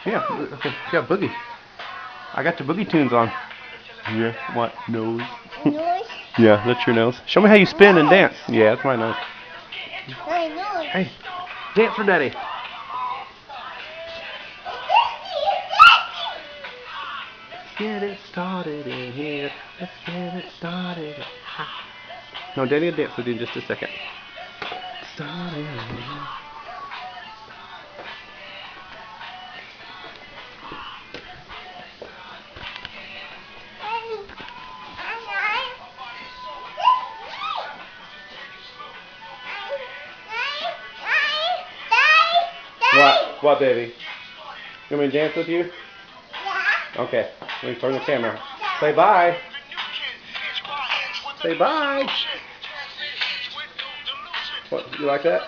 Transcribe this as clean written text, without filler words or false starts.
Yeah, okay. Yeah, boogie. I got the boogie tunes on. Yeah, what? Nose. Nose? Yeah, that's your nose. Show me how you spin and dance. Yeah, that's my nose. My nose. Hey, dance for daddy. Let's get it started in here. Let's get it started. Ha. No, daddy will dance with you in just a second. Started in here. What, baby? You want me to dance with you? Yeah. Okay, let me turn the camera. Say bye. Say bye. What, you like that?